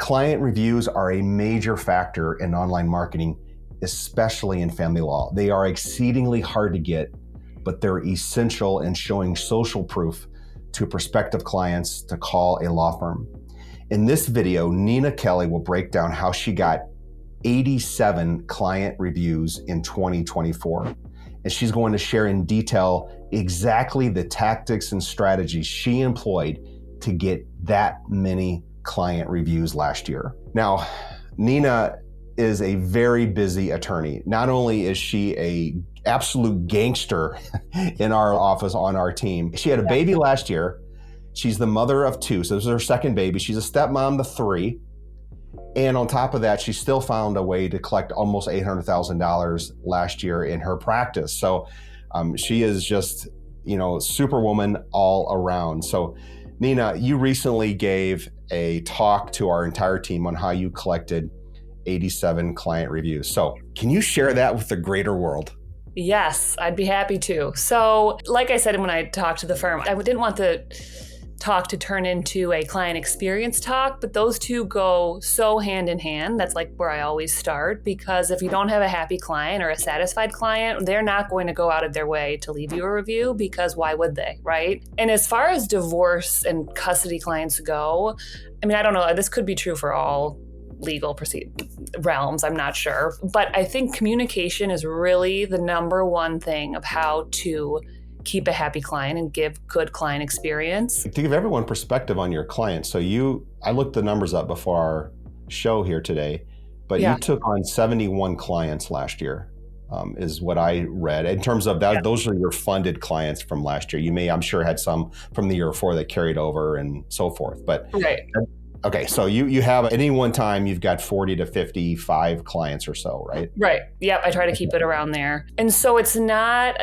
Client reviews are a major factor in online marketing, especially in family law. They are exceedingly hard to get, but they're essential in showing social proof to prospective clients to call a law firm. In this video, Nina Kelly will break down how she got 87 client reviews in 2024. And she's going to share in detail exactly the tactics and strategies she employed to get that many client reviews last year. Now, Nina is a very busy attorney. Not only is she a absolute gangster in our office on our team, she had a baby last year. She's the mother of two, so this is her second baby. She's a stepmom to three. And on top of that, she still found a way to collect almost $800,000 last year in her practice. So she is just, superwoman all around. So Nina, you recently gave a talk to our entire team on how you collected 87 client reviews. So can you share that with the greater world? Yes, I'd be happy to. So like I said when I talked to the firm, I didn't want the talk to turn into a client experience talk, but those two go so hand in hand. That's like where I always start, because if you don't have a happy client or a satisfied client, they're not going to go out of their way to leave you a review, because why would they, right? And as far as divorce and custody clients go, I don't know, this could be true for all legal realms, I'm not sure. But I think communication is really the number one thing of how to keep a happy client and give good client experience. To give everyone perspective on your clients, so I looked the numbers up before our show here today, but you took on 71 clients last year, is what I read. In terms of that, those are your funded clients from last year. You may, I'm sure, had some from the year before that carried over and so forth. But okay, so you have, at any one time, you've got 40 to 55 clients or so, right? Right. Yep. I try to keep it around there. And so it's not,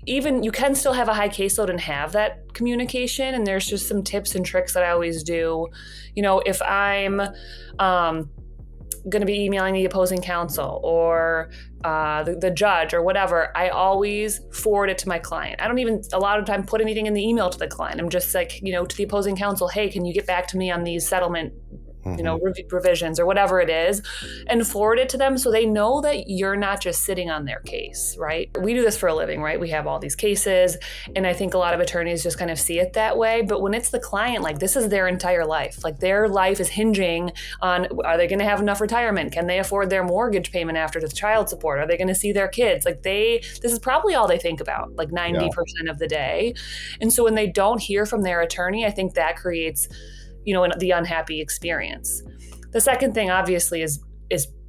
even you can still have a high caseload and have that communication. And there's just some tips and tricks that I always do. If I'm going to be emailing the opposing counsel or the judge or whatever, I always forward it to my client. I don't even a lot of time put anything in the email to the client. I'm just like, to the opposing counsel, hey, can you get back to me on these settlement revisions or whatever it is, and forward it to them so they know that you're not just sitting on their case, right? We do this for a living, right? We have all these cases, and I think a lot of attorneys just kind of see it that way. But when it's the client, like, this is their entire life. Like, their life is hinging on, are they going to have enough retirement? Can they afford their mortgage payment after the child support? Are they going to see their kids? Like, this is probably all they think about, like 90% of the day. And so when they don't hear from their attorney, I think that creates the unhappy experience. The second thing, obviously, is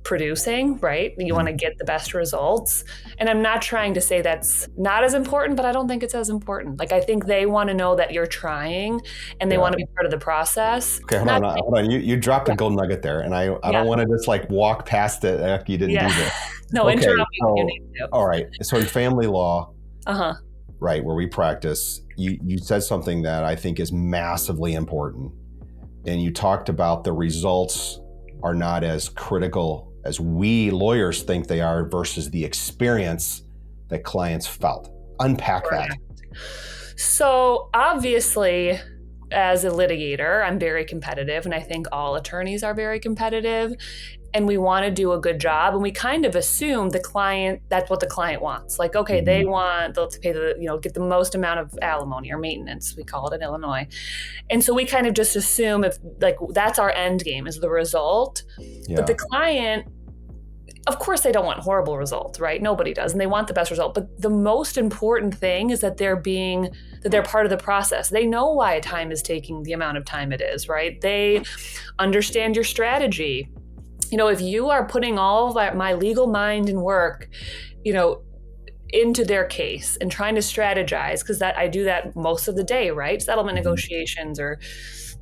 producing, right? You want to get the best results. And I'm not trying to say that's not as important, but I don't think it's as important. Like, I think they want to know that you're trying and they want to be part of the process. Okay, hold on. You dropped a gold nugget there, and I don't want to just like walk past it after you didn't do this. No, interrupt me when you need to. All right. So in family law, right, where we practice, you said something that I think is massively important. And you talked about the results are not as critical as we lawyers think they are versus the experience that clients felt. Unpack that. So obviously, as a litigator, I'm very competitive, and I think all attorneys are very competitive, and we want to do a good job, and we kind of assume that's what the client wants. Like, okay, they'll pay get the most amount of alimony or maintenance, we call it in Illinois. And so we kind of just assume if that's our end game is the result. But the client, of course, they don't want horrible results, right? Nobody does, and they want the best result. But the most important thing is that they're part of the process. They know why a time is taking the amount of time it is, right? They understand your strategy. If you are putting all of my legal mind and work, into their case and trying to strategize, because I do that most of the day, right? Settlement negotiations or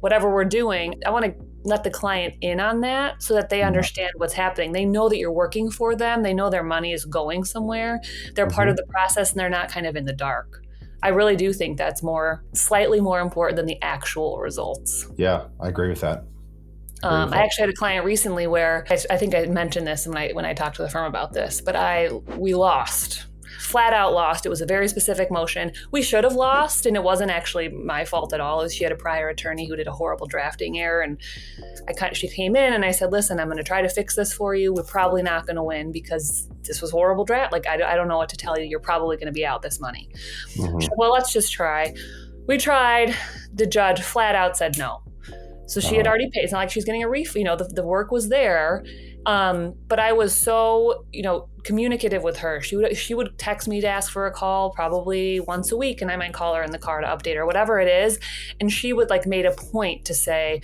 whatever we're doing. I want to let the client in on that so that they understand what's happening. They know that you're working for them. They know their money is going somewhere. They're part of the process, and they're not kind of in the dark. I really do think that's slightly more important than the actual results. Yeah, I agree with that. I actually had a client recently where I think I mentioned this when I talked to the firm about this, but we lost. flat out lost. It was a very specific motion. We should have lost, and it wasn't actually my fault at all. It was she had a prior attorney who did a horrible drafting error, and she came in and I said, listen, I'm going to try to fix this for you. We're probably not going to win because this was horrible draft. Like, I don't know what to tell you. You're probably going to be out this money. Mm-hmm. Said, well, let's just try. We tried. The judge flat out said no. So she had already paid. It's not like she's getting a refund. The work was there. But I was so, communicative with her. She would text me to ask for a call probably once a week, and I might call her in the car to update her, whatever it is. And she would made a point to say,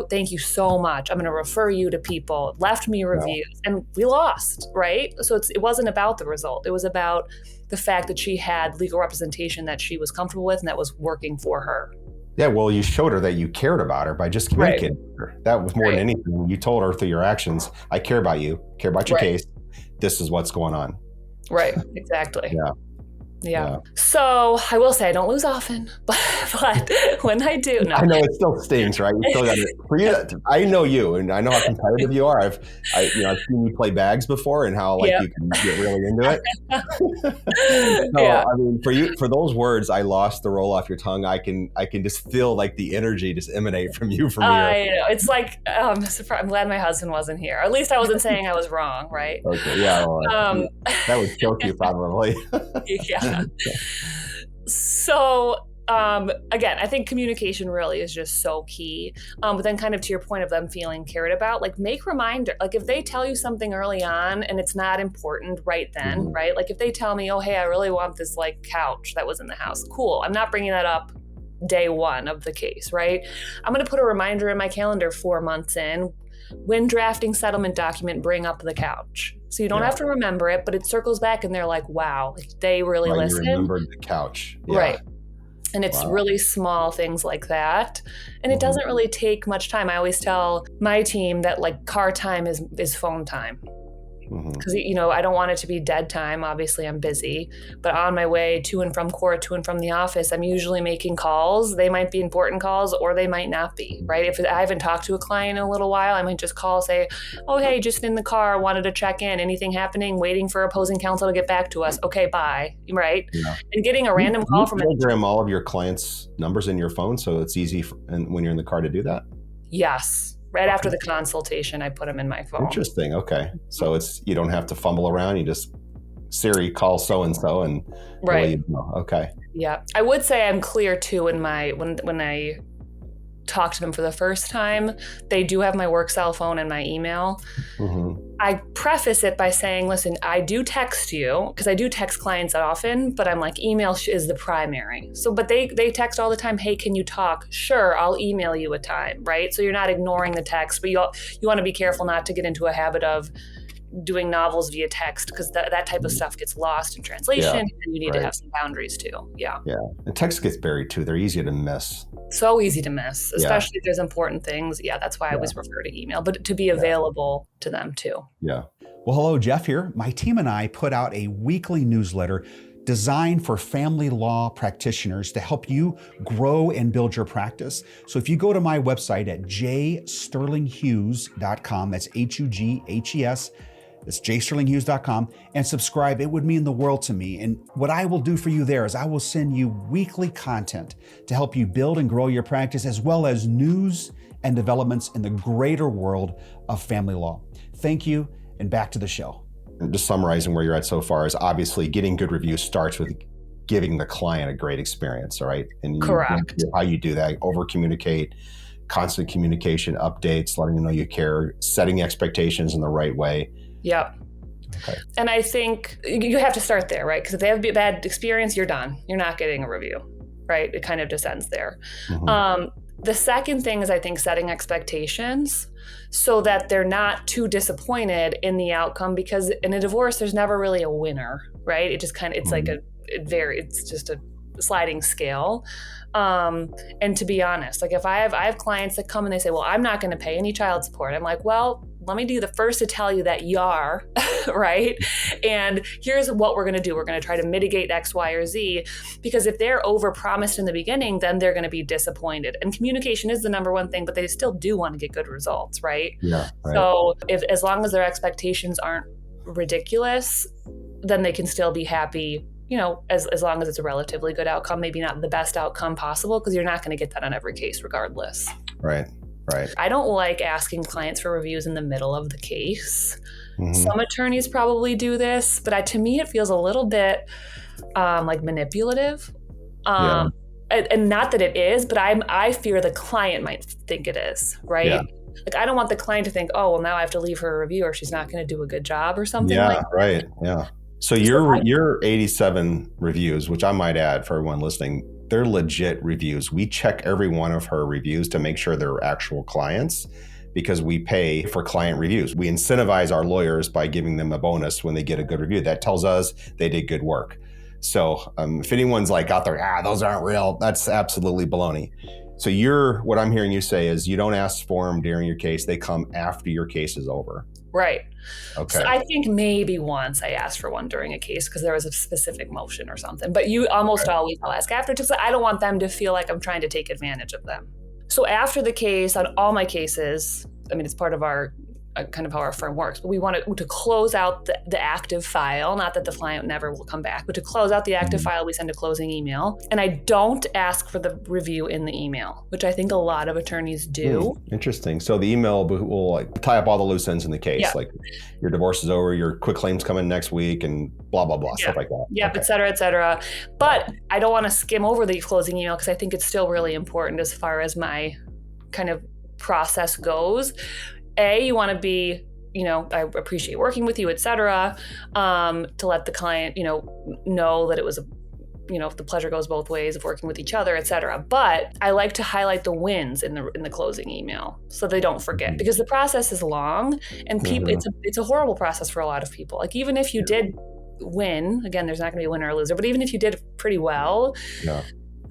thank you so much. I'm going to refer you to people, left me reviews, and we lost, right? So it wasn't about the result. It was about the fact that she had legal representation that she was comfortable with and that was working for her. Yeah, well, you showed her that you cared about her by just communicating with her. That was more than anything. You told her through your actions, I care about you, care about your case. This is what's going on. Right, exactly. Yeah. So I will say I don't lose often, but when I do, no. I know it still stings, right? You still got it. For you, I know you, and I know how competitive you are. I've seen you play bags before, and how you can get really into it. So, I mean, for those words, I lost the roll off your tongue. I can just feel the energy just emanate from you. From I know. It's I'm glad my husband wasn't here. At least I wasn't saying I was wrong, right? Okay, yeah. Well, that would choke you probably. Yeah. So, again, I think communication really is just so key. But then kind of to your point of them feeling cared about, make reminder, if they tell you something early on and it's not important right then, right? If they tell me, oh, hey, I really want this couch that was in the house. Cool. I'm not bringing that up day one of the case, right? I'm going to put a reminder in my calendar 4 months in. When drafting settlement document, bring up the couch. So you don't have to remember it, but it circles back and they're like, wow, they really listened. You remembered the couch. Yeah. Right. And it's really small things like that. And it doesn't really take much time. I always tell my team that car time is phone time. Because, I don't want it to be dead time. Obviously, I'm busy. But on my way to and from court, to and from the office, I'm usually making calls. They might be important calls or they might not be, right? If I haven't talked to a client in a little while, I might just call, say, oh, hey, just in the car, wanted to check in. Anything happening? Waiting for opposing counsel to get back to us. Okay, bye, right? Yeah. And getting a random call from program all of your clients' numbers in your phone so it's easy when you're in the car to do that? Yes. Right after the consultation, I put them in my phone. Interesting. Okay. So you don't have to fumble around. You just Siri call so-and-so and right. Okay. Yeah. I would say I'm clear too when I talk to them for the first time, they do have my work cell phone and my email. I preface it by saying, listen, I do text you because I do text clients often, but I'm email is the primary. So, but they text all the time. Hey, can you talk? Sure. I'll email you a time. Right. So you're not ignoring the text, but you want to be careful not to get into a habit of doing novels via text because that type of stuff gets lost in translation and you need to have some boundaries too. Yeah. And text gets buried too. They're easy to miss. So easy to miss, especially if there's important things. Yeah, that's why I always refer to email, but to be available to them too. Yeah. Well, hello, Jeff here. My team and I put out a weekly newsletter designed for family law practitioners to help you grow and build your practice. So if you go to my website at jsterlinghughes.com, that's Hughes, it's jsterlinghughes.com, and subscribe. It would mean the world to me. And what I will do for you there is I will send you weekly content to help you build and grow your practice, as well as news and developments in the greater world of family law. Thank you, and back to the show. And just summarizing where you're at so far is obviously getting good reviews starts with giving the client a great experience, all right? And correct. How you do that, over-communicate, constant communication, updates, letting them know you care, setting expectations in the right way. Yep. Okay. And I think you have to start there, right? Because if they have a bad experience, you're done. You're not getting a review, right? It kind of just ends there. The second thing is, I think, setting expectations so that they're not too disappointed in the outcome, because in a divorce, there's never really a winner, right? It just it's just a sliding scale. And to be honest, if I have clients that come and they say, well, I'm not going to pay any child support. I'm like, well, let me be the first to tell you that you are, right? And here's what we're going to do. We're going to try to mitigate X, Y, or Z, because if they're overpromised in the beginning, then they're going to be disappointed. And communication is the number one thing, but they still do want to get good results, right? Yeah. Right. So as long as their expectations aren't ridiculous, then they can still be happy, as long as it's a relatively good outcome, maybe not the best outcome possible, because you're not going to get that on every case regardless. Right. I don't like asking clients for reviews in the middle of the case. Mm-hmm. Some attorneys probably do this, but to me, it feels a little bit like manipulative. And not that it is, but I fear the client might think it is, right? Yeah. Like, I don't want the client to think, oh, well, now I have to leave her a review or she's not going to do a good job or something like that. Right. Yeah. So your 87 reviews, which I might add for everyone listening, they're legit reviews. We check every one of her reviews to make sure they're actual clients, because we pay for client reviews. We incentivize our lawyers by giving them a bonus when they get a good review. That tells us they did good work. So if anyone's like out there, those aren't real, that's absolutely baloney. So what I'm hearing you say is you don't ask for them during your case. They come after your case is over. Right. Okay. So I think maybe once I asked for one during a case because there was a specific motion or something. But you almost always I'll ask after, because I don't want them to feel like I'm trying to take advantage of them. So after the case, on all my cases, it's part of our kind of how our firm works, but we want to close out the active file. Not that the client never will come back, but to close out the active file, we send a closing email. And I don't ask for the review in the email, which I think a lot of attorneys do. Interesting. So the email will like tie up all the loose ends in the case, like your divorce is over, your quick claims come in next week, and blah, blah, blah, stuff like that. Yep, et cetera, et cetera. But I don't want to skim over the closing email because I think it's still really important as far as my kind of process goes. You want to be, I appreciate working with you, et cetera, to let the client, know that it was, the pleasure goes both ways of working with each other, et cetera. But I like to highlight the wins in the closing email so they don't forget, because the process is long and it's a horrible process for a lot of people. Like, even if you did win, again, there's not going to be a winner or loser, but even if you did pretty well,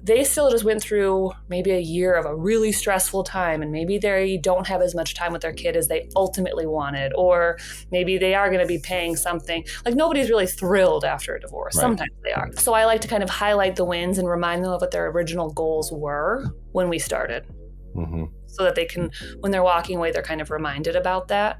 they still just went through maybe a year of a really stressful time, and maybe they don't have as much time with their kid as they ultimately wanted, or maybe they are going to be paying something. Like, nobody's really thrilled after a divorce. Right. Sometimes they are. So I like to kind of highlight the wins and remind them of what their original goals were when we started, so that they can, when they're walking away, they're kind of reminded about that.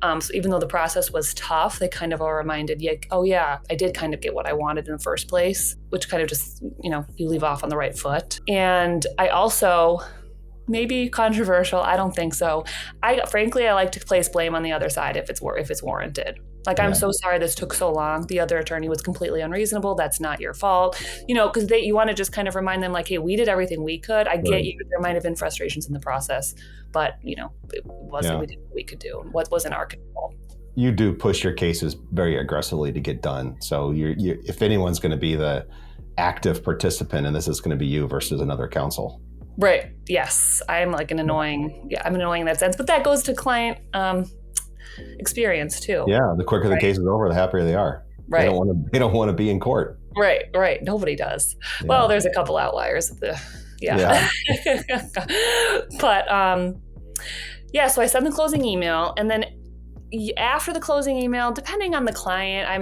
So even though the process was tough, they kind of are reminded, I did kind of get what I wanted in the first place, which kind of just, you leave off on the right foot. And I also, maybe controversial, I don't think so. I like to place blame on the other side if it's warranted. Like, I'm so sorry this took so long. The other attorney was completely unreasonable. That's not your fault. Because you want to just kind of remind them, like, hey, we did everything we could. I get you. There might have been frustrations in the process, but, it wasn't, we did what we could do. What was in our control. You do push your cases very aggressively to get done. So you if anyone's going to be the active participant, and this is going to be you versus another counsel. Right. Yes. I'm like I'm annoying in that sense, but that goes to client, experience too. Yeah, the quicker the case is over, the happier they are. Right. They don't want to be in court. Right. Nobody does. Yeah. Well, there's a couple outliers. But so I send the closing email, and then after the closing email, depending on the client, I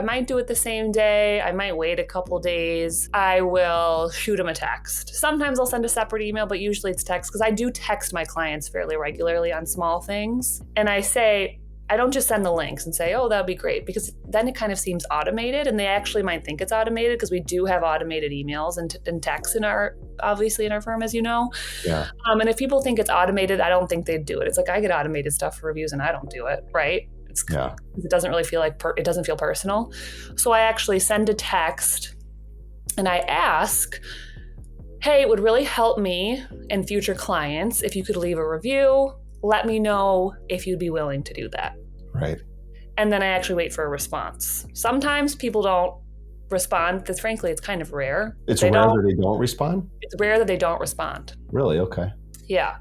might do it the same day. I might wait a couple days. I will shoot them a text. Sometimes I'll send a separate email, but usually it's text, because I do text my clients fairly regularly on small things. And I don't just send the links and say, oh, that'd be great, because then it kind of seems automated, and they actually might think it's automated, because we do have automated emails and texts in our firm, as you know. Yeah. And if people think it's automated, I don't think they'd do it. It's like, I get automated stuff for reviews and I don't do it, right? It doesn't really feel like, it doesn't feel personal. So I actually send a text and I ask, hey, it would really help me and future clients if you could leave a review. Let me know if you'd be willing to do that. Right. And then I actually wait for a response. Sometimes people don't respond, because frankly, it's kind of rare. It's rare that they don't respond? It's rare that they don't respond. Really? Okay. Yeah.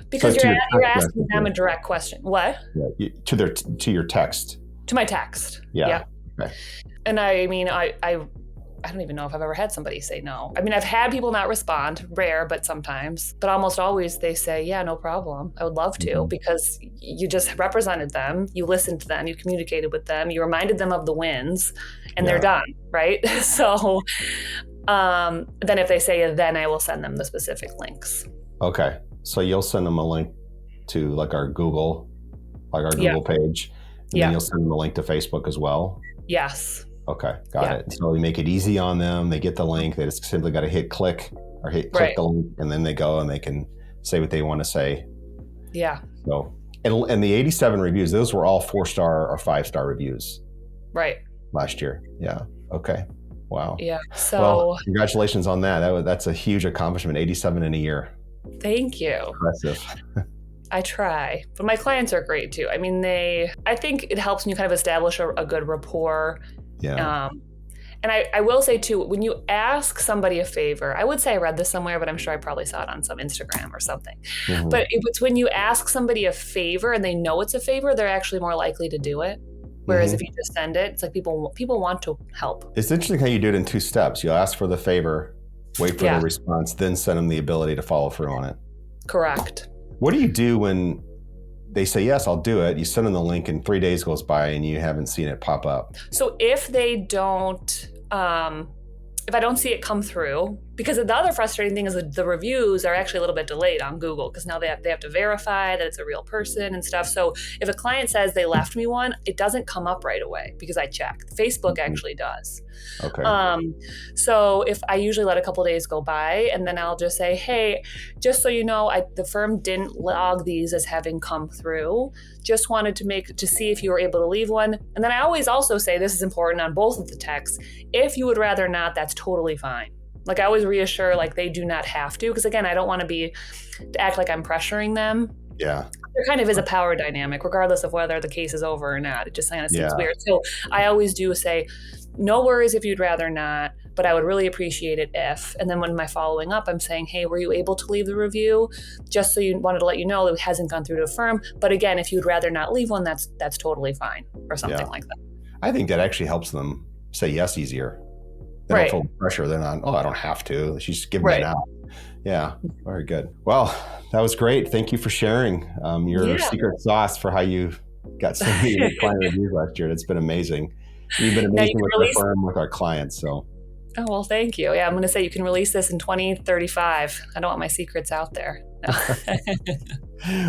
Because you're asking them a direct question. What? Yeah. To your text. To my text. Yeah. Okay. And I don't even know if I've ever had somebody say no. I've had people not respond, rare, but sometimes. But almost always they say, yeah, no problem. I would love to, because you just represented them, you listened to them, you communicated with them, you reminded them of the wins, and they're done, right? So then if they say, then I will send them the specific links. Okay. So you'll send them a link to like our Google page. And then you'll send them a link to Facebook as well? Yes. Okay, got it. So you make it easy on them. They get the link. They just simply got to hit click or click the link, and then they go and they can say what they want to say. Yeah. So, and the 87 reviews, those were all 4-star or 5-star reviews. Right. Last year. Yeah. Okay. Wow. Yeah. So well, congratulations on that. That's a huge accomplishment. 87 in a year. Thank you. Impressive. I try, but my clients are great too. I mean, I think it helps when you kind of establish a good rapport. Yeah. And I will say too, when you ask somebody a favor, I would say I read this somewhere, but I'm sure I probably saw it on some Instagram or something. Mm-hmm. But it's when you ask somebody a favor and they know it's a favor, they're actually more likely to do it. Whereas if you just send it, it's like people want to help. It's interesting how you do it in 2 steps. You'll ask for the favor, wait for the response, then send them the ability to follow through on it. Correct. What do you do when they say, yes, I'll do it? You send them the link and 3 days goes by and you haven't seen it pop up. So if they don't, if I don't see it come through, because the other frustrating thing is that the reviews are actually a little bit delayed on Google because now they have to verify that it's a real person and stuff. So if a client says they left me one, it doesn't come up right away because I checked. Facebook actually does. Okay. So if I usually let a couple days go by and then I'll just say, hey, just so you know, the firm didn't log these as having come through. Just wanted to see if you were able to leave one. And then I always also say, this is important on both of the texts, if you would rather not, that's totally fine. Like I always reassure, like they do not have to, because again, I don't want to act like I'm pressuring them. Yeah. There kind of is a power dynamic, regardless of whether the case is over or not. It just kind of seems weird. So I always do say, no worries if you'd rather not, but I would really appreciate it if. And then when my following up, I'm saying, hey, were you able to leave the review? Just so you wanted to let you know it hasn't gone through to the firm. But again, if you'd rather not leave one, that's totally fine, or something like that. I think that actually helps them say yes easier. They don't feel pressure. They're not, I don't have to. She's giving me an out. Yeah, very good. Well, that was great. Thank you for sharing your secret sauce for how you got so many client reviews last year. It's been amazing. You've been amazing with our firm, with our clients. So. Oh, well, thank you. Yeah, I'm going to say you can release this in 2035. I don't want my secrets out there. No.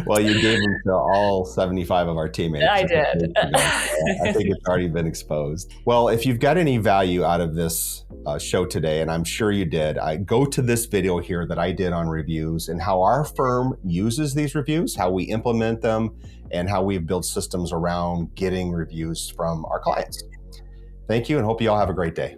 Well, you gave them to all 75 of our teammates. I did. I think it's already been exposed. Well, if you've got any value out of this show today, and I'm sure you did, go to this video here that I did on reviews and how our firm uses these reviews, how we implement them, and how we've built systems around getting reviews from our clients. Thank you, and hope you all have a great day.